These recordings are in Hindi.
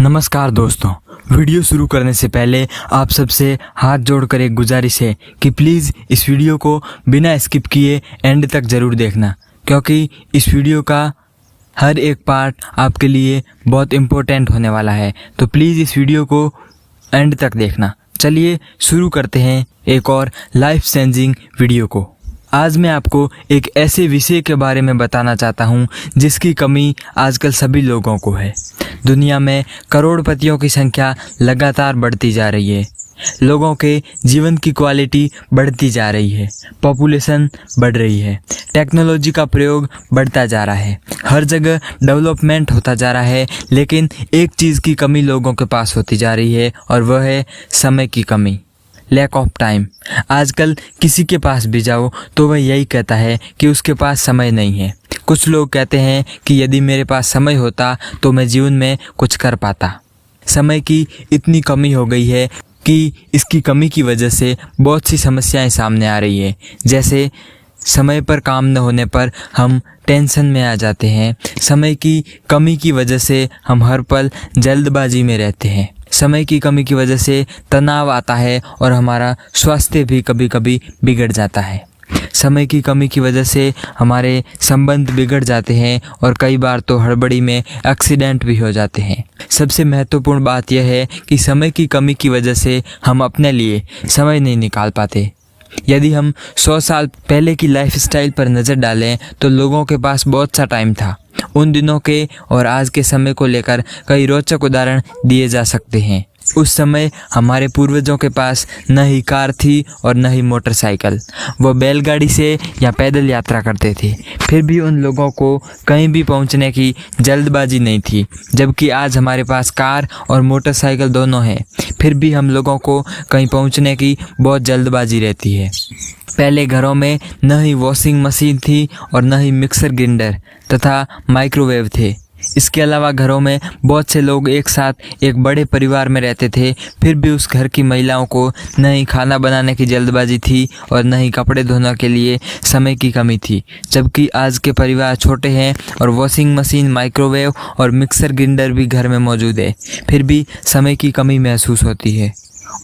नमस्कार दोस्तों, वीडियो शुरू करने से पहले आप सबसे हाथ जोड़कर एक गुजारिश है कि प्लीज़ इस वीडियो को बिना स्किप किए एंड तक ज़रूर देखना, क्योंकि इस वीडियो का हर एक पार्ट आपके लिए बहुत इम्पोर्टेंट होने वाला है। तो प्लीज़ इस वीडियो को एंड तक देखना। चलिए शुरू करते हैं एक और लाइफ चेंजिंग वीडियो को। आज मैं आपको एक ऐसे विषय के बारे में बताना चाहता हूँ जिसकी कमी आजकल सभी लोगों को है। दुनिया में करोड़पतियों की संख्या लगातार बढ़ती जा रही है। लोगों के जीवन की क्वालिटी बढ़ती जा रही है। पॉपुलेशन बढ़ रही है। टेक्नोलॉजी का प्रयोग बढ़ता जा रहा है। हर जगह डेवलपमेंट होता जा रहा है, लेकिन एक चीज़ की कमी लोगों के पास होती जा रही है और वह है समय की कमी, लैक ऑफ टाइम। आजकल किसी के पास भी जाओ तो वह यही कहता है कि उसके पास समय नहीं है। कुछ लोग कहते हैं कि यदि मेरे पास समय होता तो मैं जीवन में कुछ कर पाता। समय की इतनी कमी हो गई है कि इसकी कमी की वजह से बहुत सी समस्याएं सामने आ रही है। जैसे समय पर काम न होने पर हम टेंशन में आ जाते हैं। समय की कमी की वजह से हम हर पल जल्दबाजी में रहते हैं। समय की कमी की वजह से तनाव आता है और हमारा स्वास्थ्य भी कभी कभी बिगड़ जाता है। समय की कमी की वजह से हमारे संबंध बिगड़ जाते हैं और कई बार तो हड़बड़ी में एक्सीडेंट भी हो जाते हैं। सबसे महत्वपूर्ण बात यह है कि समय की कमी की वजह से हम अपने लिए समय नहीं निकाल पाते। यदि हम 100 साल पहले की लाइफस्टाइल पर नज़र डालें तो लोगों के पास बहुत सा टाइम था। उन दिनों के और आज के समय को लेकर कई रोचक उदाहरण दिए जा सकते हैं। उस समय हमारे पूर्वजों के पास न ही कार थी और न ही मोटरसाइकिल। वो बैलगाड़ी से या पैदल यात्रा करते थे। फिर भी उन लोगों को कहीं भी पहुंचने की जल्दबाजी नहीं थी, जबकि आज हमारे पास कार और मोटरसाइकिल दोनों हैं। फिर भी हम लोगों को कहीं पहुंचने की बहुत जल्दबाजी रहती है। पहले घरों में न ही वॉशिंग मशीन थी और न ही मिक्सर ग्राइंडर तथा माइक्रोवेव थे। इसके अलावा घरों में बहुत से लोग एक साथ एक बड़े परिवार में रहते थे। फिर भी उस घर की महिलाओं को न ही खाना बनाने की जल्दबाजी थी और न ही कपड़े धोने के लिए समय की कमी थी। जबकि आज के परिवार छोटे हैं और वॉशिंग मशीन, माइक्रोवेव और मिक्सर ग्राइंडर भी घर में मौजूद है। फिर भी समय की कमी महसूस होती है।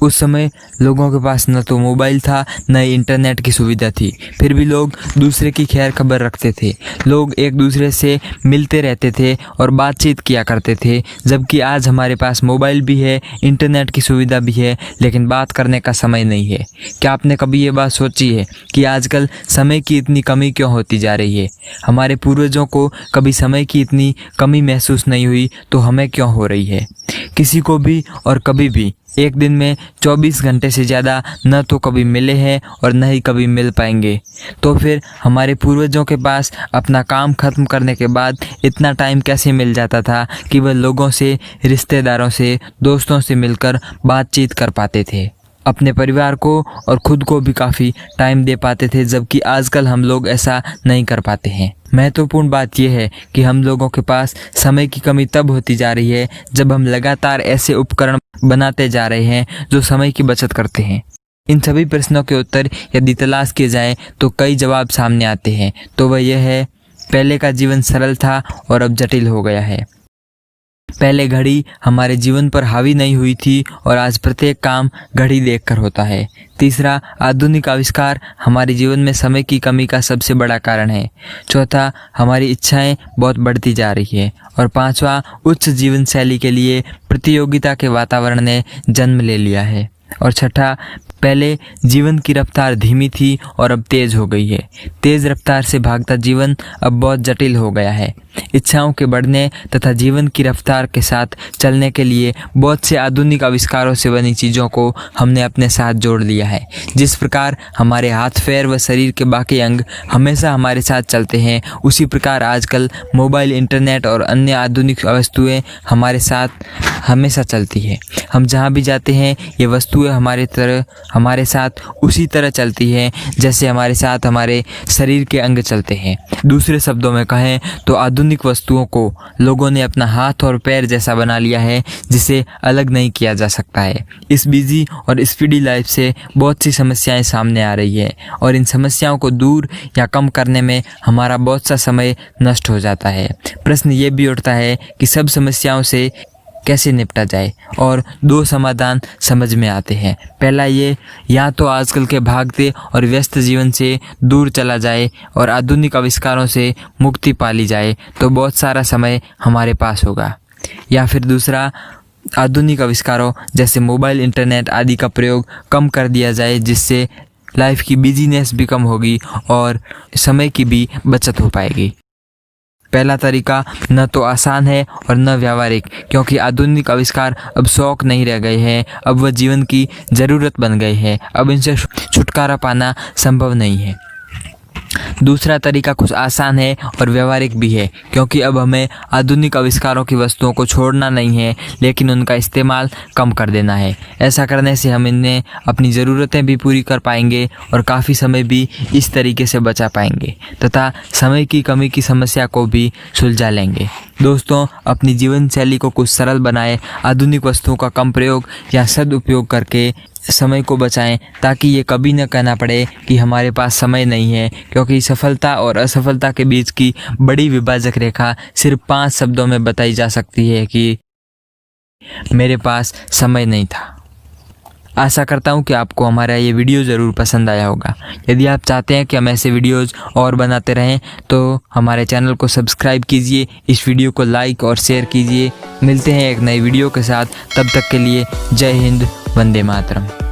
उस समय लोगों के पास न तो मोबाइल था न ही इंटरनेट की सुविधा थी। फिर भी लोग दूसरे की खैर खबर रखते थे। लोग एक दूसरे से मिलते रहते थे और बातचीत किया करते थे। जबकि आज हमारे पास मोबाइल भी है, इंटरनेट की सुविधा भी है, लेकिन बात करने का समय नहीं है। क्या आपने कभी ये बात सोची है कि आजकल समय की इतनी कमी क्यों होती जा रही है? हमारे पूर्वजों को कभी समय की इतनी कमी महसूस नहीं हुई तो हमें क्यों हो रही है? किसी को भी और कभी भी एक दिन में 24 घंटे से ज़्यादा न तो कभी मिले हैं और न ही कभी मिल पाएंगे। तो फिर हमारे पूर्वजों के पास अपना काम खत्म करने के बाद इतना टाइम कैसे मिल जाता था कि वह लोगों से, रिश्तेदारों से, दोस्तों से मिलकर बातचीत कर पाते थे, अपने परिवार को और खुद को भी काफ़ी टाइम दे पाते थे। जबकि आजकल हम लोग ऐसा नहीं कर पाते हैं। महत्वपूर्ण बात यह है कि हम लोगों के पास समय की कमी तब होती जा रही है जब हम लगातार ऐसे उपकरण बनाते जा रहे हैं जो समय की बचत करते हैं। इन सभी प्रश्नों के उत्तर यदि तलाश किए जाएं तो कई जवाब सामने आते हैं। तो वह यह है, पहले का जीवन सरल था और अब जटिल हो गया है। पहले घड़ी हमारे जीवन पर हावी नहीं हुई थी और आज प्रत्येक काम घड़ी देखकर होता है। तीसरा, आधुनिक आविष्कार हमारे जीवन में समय की कमी का सबसे बड़ा कारण है। चौथा, हमारी इच्छाएं बहुत बढ़ती जा रही है। और पांचवा, उच्च जीवन शैली के लिए प्रतियोगिता के वातावरण ने जन्म ले लिया है। और छठा, पहले जीवन की रफ्तार धीमी थी और अब तेज हो गई है। तेज रफ्तार से भागता जीवन अब बहुत जटिल हो गया है। इच्छाओं के बढ़ने तथा जीवन की रफ्तार के साथ चलने के लिए बहुत से आधुनिक आविष्कारों से बनी चीज़ों को हमने अपने साथ जोड़ लिया है। जिस प्रकार हमारे हाथ, पैर व शरीर के बाकी अंग हमेशा हमारे साथ चलते हैं, उसी प्रकार आजकल मोबाइल, इंटरनेट और अन्य आधुनिक वस्तुएं हमारे साथ हमेशा चलती है। हम जहाँ भी जाते हैं ये वस्तुएं हमारे साथ उसी तरह चलती हैं जैसे हमारे साथ हमारे शरीर के अंग चलते हैं। दूसरे शब्दों में कहें तो आधुनिक वस्तुओं को लोगों ने अपना हाथ और पैर जैसा बना लिया है, जिसे अलग नहीं किया जा सकता है। इस बिजी और स्पीडी लाइफ से बहुत सी समस्याएं सामने आ रही है और इन समस्याओं को दूर या कम करने में हमारा बहुत सा समय नष्ट हो जाता है। प्रश्न ये भी उठता है कि सब समस्याओं से कैसे निपटा जाए, और 2 समाधान समझ में आते हैं। पहला ये, या तो आजकल के भागते और व्यस्त जीवन से दूर चला जाए और आधुनिक आविष्कारों से मुक्ति पा ली जाए तो बहुत सारा समय हमारे पास होगा। या फिर दूसरा, आधुनिक आविष्कारों जैसे मोबाइल, इंटरनेट आदि का प्रयोग कम कर दिया जाए, जिससे लाइफ की बिजीनेस भी कम होगी और समय की भी बचत हो पाएगी। पहला तरीका न तो आसान है और न व्यावहारिक, क्योंकि आधुनिक आविष्कार अब शौक नहीं रह गए हैं, अब वह जीवन की ज़रूरत बन गए हैं। अब इनसे छुटकारा पाना संभव नहीं है। दूसरा तरीका कुछ आसान है और व्यावहारिक भी है, क्योंकि अब हमें आधुनिक आविष्कारों की वस्तुओं को छोड़ना नहीं है, लेकिन उनका इस्तेमाल कम कर देना है। ऐसा करने से हम इन्हें अपनी ज़रूरतें भी पूरी कर पाएंगे और काफ़ी समय भी इस तरीके से बचा पाएंगे तथा समय की कमी की समस्या को भी सुलझा लेंगे। दोस्तों, अपनी जीवन शैली को कुछ सरल बनाएं, आधुनिक वस्तुओं का कम प्रयोग या सदुपयोग करके समय को बचाएं, ताकि ये कभी न कहना पड़े कि हमारे पास समय नहीं है, क्योंकि सफलता और असफलता के बीच की बड़ी विभाजक रेखा सिर्फ 5 शब्दों में बताई जा सकती है कि मेरे पास समय नहीं था। आशा करता हूँ कि आपको हमारा ये वीडियो ज़रूर पसंद आया होगा। यदि आप चाहते हैं कि हम ऐसे वीडियोज़ और बनाते रहें तो हमारे चैनल को सब्सक्राइब कीजिए, इस वीडियो को लाइक और शेयर कीजिए। मिलते हैं एक नई वीडियो के साथ, तब तक के लिए जय हिंद, वंदे मातरम।